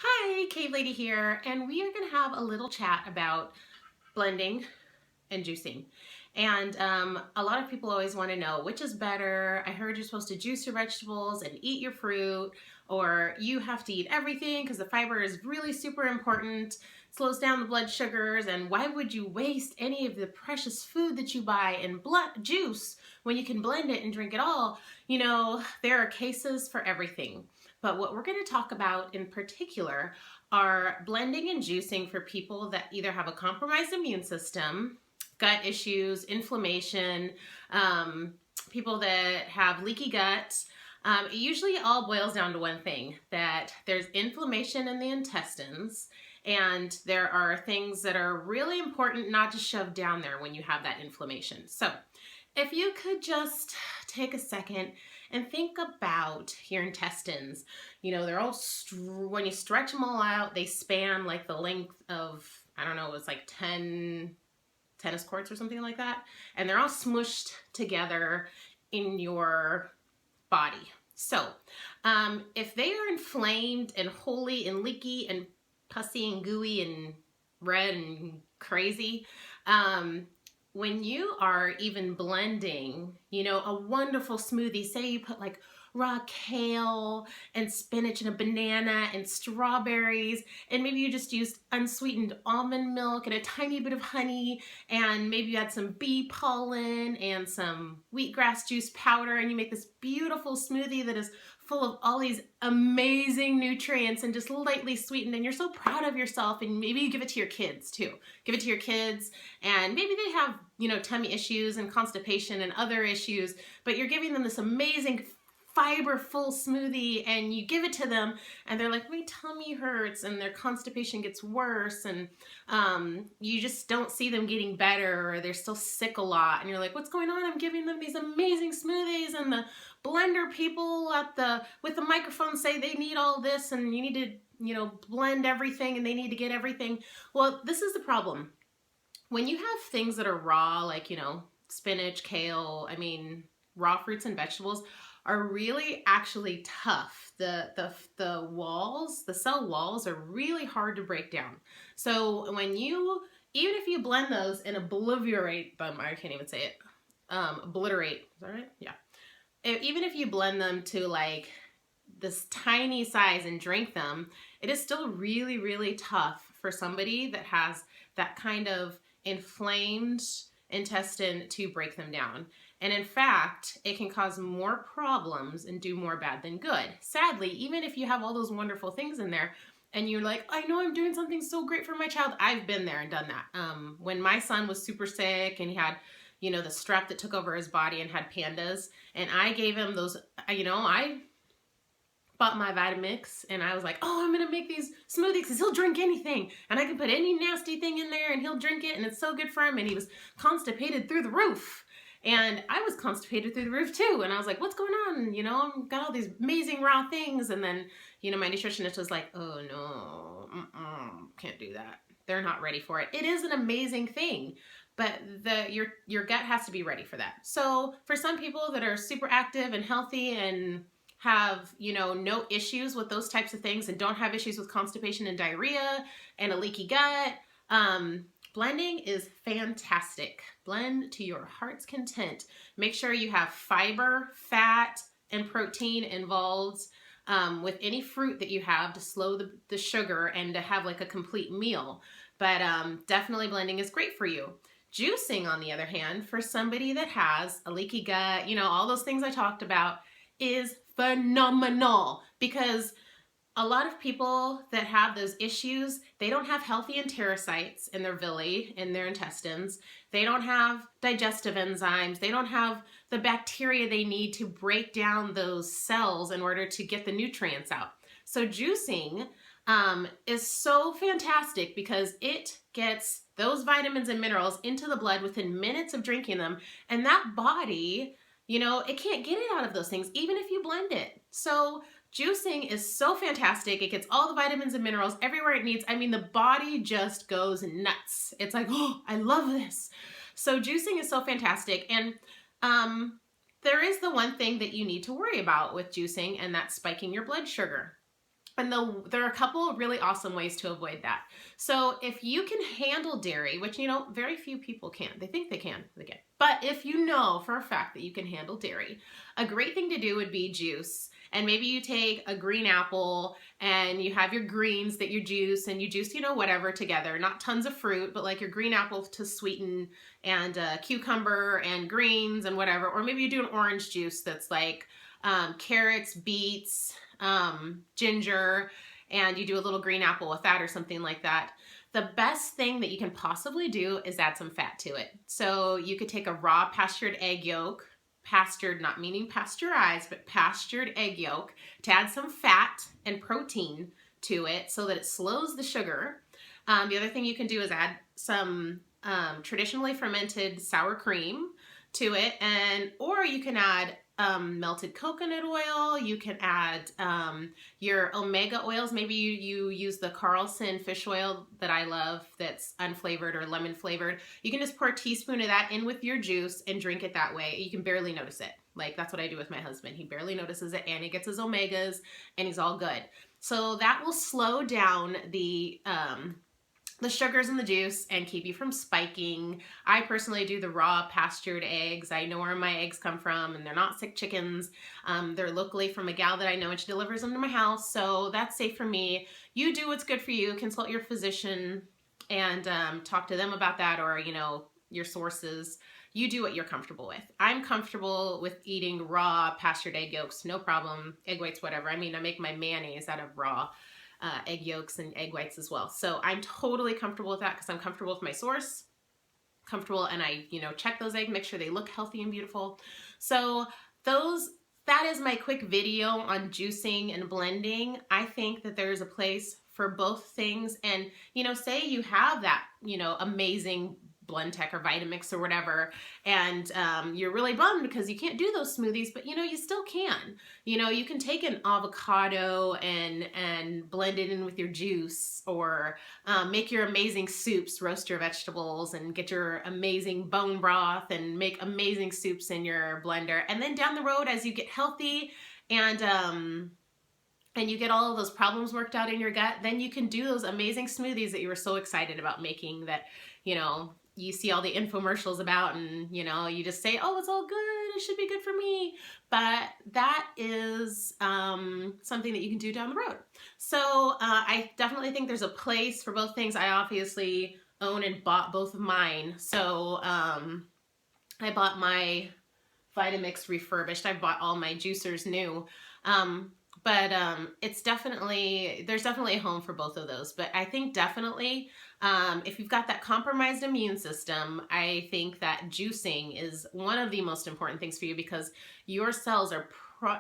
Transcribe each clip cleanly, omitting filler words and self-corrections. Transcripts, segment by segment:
Hi, Cave Lady here, and we are going to have a little chat about blending and juicing. And a lot of people always want to know which is better. I heard you're supposed to juice your vegetables and eat your fruit, or you have to eat everything because the fiber is really super important, slows down the blood sugars, and why would you waste any of the precious food that you buy in juice when you can blend it and drink it all? There are cases for everything. But what we're going to talk about in particular are blending and juicing for people that either have a compromised immune system, gut issues, inflammation, people that have leaky gut. It usually all boils down to one thing, that there's inflammation in the intestines, and there are things that are really important not to shove down there when you have that inflammation. So if you could just take a second and think about your intestines. They're all, when you stretch them all out, they span like the length of, I don't know, it's like 10 tennis courts or something like that. And they're all smushed together in your body. So if they are inflamed and holy and leaky and pussy and gooey and red and crazy, when you are even blending, a wonderful smoothie, say you put like raw kale and spinach and a banana and strawberries, and maybe you just used unsweetened almond milk and a tiny bit of honey, and maybe you had some bee pollen and some wheatgrass juice powder, and you make this beautiful smoothie that is full of all these amazing nutrients and just lightly sweetened, and you're so proud of yourself. And maybe you give it to your kids too. Give it to your kids, and maybe they have, tummy issues and constipation and other issues, but you're giving them this amazing fiber-full smoothie, and you give it to them, and they're like, my tummy hurts, and their constipation gets worse, and you just don't see them getting better, or they're still sick a lot, and you're like, what's going on? I'm giving them these amazing smoothies, and the blender people with the microphone say they need all this, and you need to blend everything, and they need to get everything. Well, this is the problem. When you have things that are raw, like spinach, kale, raw fruits and vegetables are really actually tough. The walls, the cell walls are really hard to break down. So even if you blend those and obliterate them, I can't even say it, obliterate, is that right? Yeah. Even if you blend them to like this tiny size and drink them, it is still really, really tough for somebody that has that kind of inflamed intestine to break them down. And in fact, it can cause more problems and do more bad than good. Sadly, even if you have all those wonderful things in there and you're like, I know I'm doing something so great for my child. I've been there and done that. When my son was super sick and he had, the strep that took over his body and had pandas, and I gave him those, I bought my vitamix, and I was like, oh, I'm gonna make these smoothies because he'll drink anything, and I can put any nasty thing in there and he'll drink it, and it's so good for him. And he was constipated through the roof, and I was constipated through the roof too, and I was like, what's going on? I've got all these amazing raw things. And then my nutritionist was like, oh no, can't do that, they're not ready for it. It is an amazing thing, but your gut has to be ready for that. So for some people that are super active and healthy and have no issues with those types of things and don't have issues with constipation and diarrhea and a leaky gut, blending is fantastic. Blend to your heart's content. Make sure you have fiber, fat, and protein involved with any fruit that you have to slow the sugar and to have like a complete meal. But definitely blending is great for you. Juicing, on the other hand, for somebody that has a leaky gut, all those things I talked about, is phenomenal, because a lot of people that have those issues, they don't have healthy enterocytes in their villi, in their intestines. They don't have digestive enzymes. They don't have the bacteria they need to break down those cells in order to get the nutrients out. So juicing is so fantastic because it gets those vitamins and minerals into the blood within minutes of drinking them, and that body, it can't get it out of those things, even if you blend it. So juicing is so fantastic. It gets all the vitamins and minerals everywhere it needs. The body just goes nuts. It's like, oh, I love this. So juicing is so fantastic. And there is the one thing that you need to worry about with juicing, and that's spiking your blood sugar. And there are a couple of really awesome ways to avoid that. So if you can handle dairy, which, you know, very few people can. They think they can. But if you know for a fact that you can handle dairy, a great thing to do would be juice. And maybe you take a green apple and you have your greens that you juice, and you juice, you know, whatever together. Not tons of fruit, but like your green apple to sweeten, and cucumber and greens and whatever. Or maybe you do an orange juice that's like carrots, beets, ginger, and you do a little green apple with that or something like that. The best thing that you can possibly do is add some fat to it. So you could take a raw pastured egg yolk, pastured, not meaning pasteurized, but pastured egg yolk, to add some fat and protein to it so that it slows the sugar. The other thing you can do is add some traditionally fermented sour cream to it, or you can add melted coconut oil. You can add your omega oils. Maybe you use the Carlson fish oil that I love that's unflavored or lemon flavored. You can just pour a teaspoon of that in with your juice and drink it that way. You can barely notice it. Like, that's what I do with my husband. He barely notices it, and he gets his omegas, and he's all good. So that will slow down the sugars in the juice and keep you from spiking. I personally do the raw pastured eggs. I know where my eggs come from, and they're not sick chickens. They're locally from a gal that I know, and she delivers them to my house, so that's safe for me. You do what's good for you. Consult your physician and talk to them about that, or, you know, your sources. You do what you're comfortable with. I'm comfortable with eating raw pastured egg yolks, no problem. Egg whites, whatever. I mean, I make my mayonnaise out of raw egg yolks and egg whites as well. So I'm totally comfortable with that because I'm comfortable with my source, and I, you know, check those eggs, make sure they look healthy and beautiful. So that is my quick video on juicing and blending. I think that there's a place for both things. And, you know, say you have that, you know, amazing Blend Tech or Vitamix or whatever, and you're really bummed because you can't do those smoothies, but, you know, you still can. You know, you can take an avocado and blend it in with your juice, or make your amazing soups, roast your vegetables and get your amazing bone broth and make amazing soups in your blender. And then down the road, as you get healthy and you get all of those problems worked out in your gut, then you can do those amazing smoothies that you were so excited about making, that, you know, you see all the infomercials about, and, you know, you just say, oh, it's all good, it should be good for me. But that is something that you can do down the road. So I definitely think there's a place for both things. I obviously own and bought both of mine. So I bought my Vitamix refurbished. I bought all my juicers new. But there's definitely a home for both of those. But I think definitely if you've got that compromised immune system, I think that juicing is one of the most important things for you, because your cells in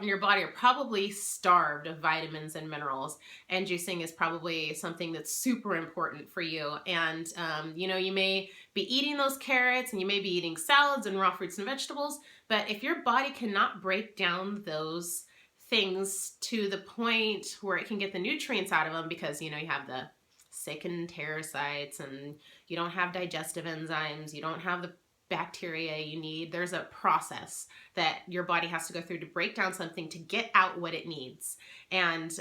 your body are probably starved of vitamins and minerals, and juicing is probably something that's super important for you. And you know, you may be eating those carrots, and you may be eating salads and raw fruits and vegetables, but if your body cannot break down those things to the point where it can get the nutrients out of them, because, you know, you have the sickened parasites, and you don't have digestive enzymes, you don't have the bacteria you need. There's a process that your body has to go through to break down something to get out what it needs. And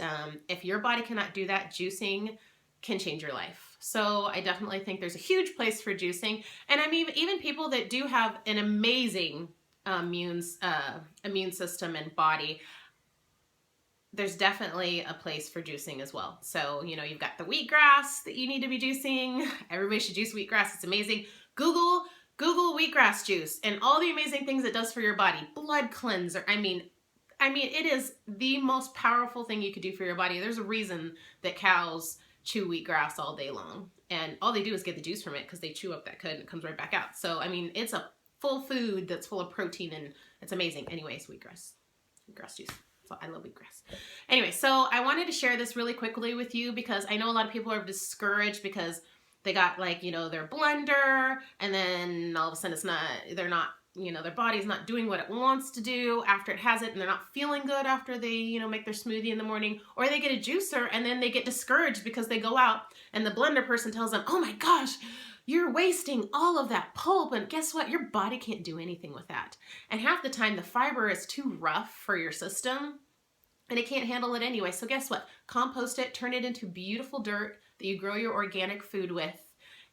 if your body cannot do that, juicing can change your life. So I definitely think there's a huge place for juicing. And I mean, even people that do have an amazing immune system and body, there's definitely a place for juicing as well. So, you know, you've got the wheatgrass that you need to be juicing. Everybody should juice wheatgrass. It's amazing. Google wheatgrass juice and all the amazing things it does for your body. Blood cleanser. I mean, it is the most powerful thing you could do for your body. There's a reason that cows chew wheatgrass all day long, and all they do is get the juice from it, because they chew up that cud and it comes right back out. So, I mean, it's a full food that's full of protein, and it's amazing. Anyways, wheatgrass juice. So I love wheatgrass. Anyway, so I wanted to share this really quickly with you, because I know a lot of people are discouraged because they got, like, you know, their blender, and then all of a sudden they're not, you know, their body's not doing what it wants to do after it has it, and they're not feeling good after they, you know, make their smoothie in the morning, or they get a juicer and then they get discouraged because they go out and the blender person tells them, oh my gosh, you're wasting all of that pulp, and guess what? Your body can't do anything with that. And half the time the fiber is too rough for your system, and it can't handle it anyway. So guess what? Compost it, turn it into beautiful dirt that you grow your organic food with,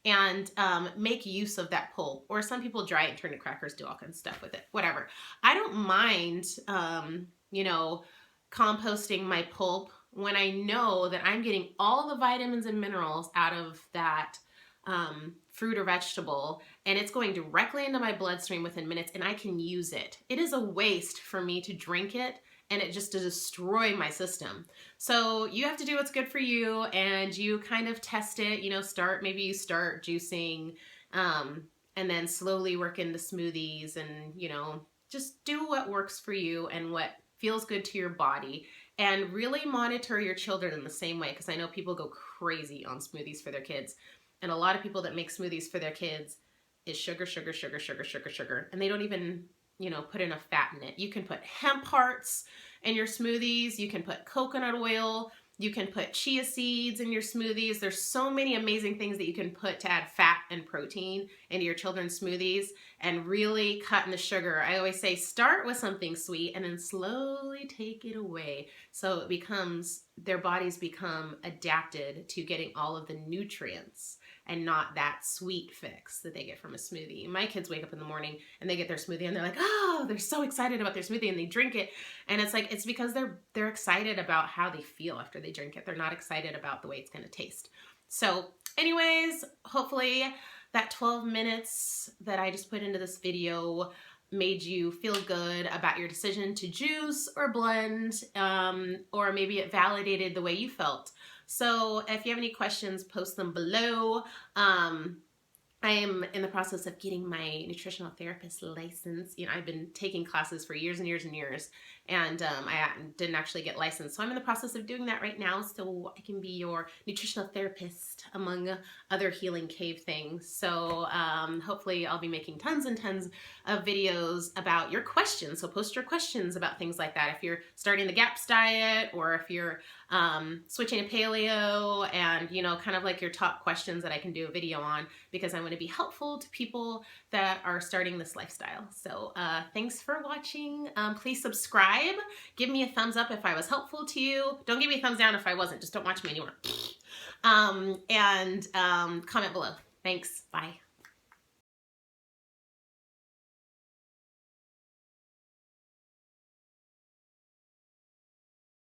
and make use of that pulp. Or some people dry it and turn to crackers, do all kinds of stuff with it, whatever. I don't mind, you know, composting my pulp when I know that I'm getting all the vitamins and minerals out of that fruit or vegetable, and it's going directly into my bloodstream within minutes, and I can use it. It is a waste for me to drink it and it just to destroy my system. So you have to do what's good for you, and you kind of test it, you know, maybe you start juicing, and then slowly work into smoothies, and, you know, just do what works for you and what feels good to your body, and really monitor your children in the same way, because I know people go crazy on smoothies for their kids. And a lot of people that make smoothies for their kids is sugar, sugar, sugar, sugar, sugar, sugar. And they don't even, you know, put enough fat in it. You can put hemp hearts in your smoothies. You can put coconut oil. You can put chia seeds in your smoothies. There's so many amazing things that you can put to add fat and protein into your children's smoothies and really cut in the sugar. I always say start with something sweet and then slowly take it away. So it becomes, their bodies become adapted to getting all of the nutrients and not that sweet fix that they get from a smoothie. My kids wake up in the morning and they get their smoothie and they're like, oh, they're so excited about their smoothie, and they drink it. And it's like, it's because they're excited about how they feel after they drink it. They're not excited about the way it's gonna taste. So anyways, hopefully that 12 minutes that I just put into this video made you feel good about your decision to juice or blend, or maybe it validated the way you felt. So if you have any questions, post them below. I am in the process of getting my nutritional therapist license. You know, I've been taking classes for years and years and years, and I didn't actually get licensed. So I'm in the process of doing that right now, so I can be your nutritional therapist among other healing cave things. So hopefully I'll be making tons and tons of videos about your questions. So post your questions about things like that. If you're starting the GAPS diet, or if you're switching to paleo, and, you know, kind of like your top questions that I can do a video on, because I want to be helpful to people that are starting this lifestyle. So thanks for watching. Please subscribe. Give me a thumbs up if I was helpful to you. Don't give me a thumbs down if I wasn't. Just don't watch me anymore. And comment below. Thanks. Bye.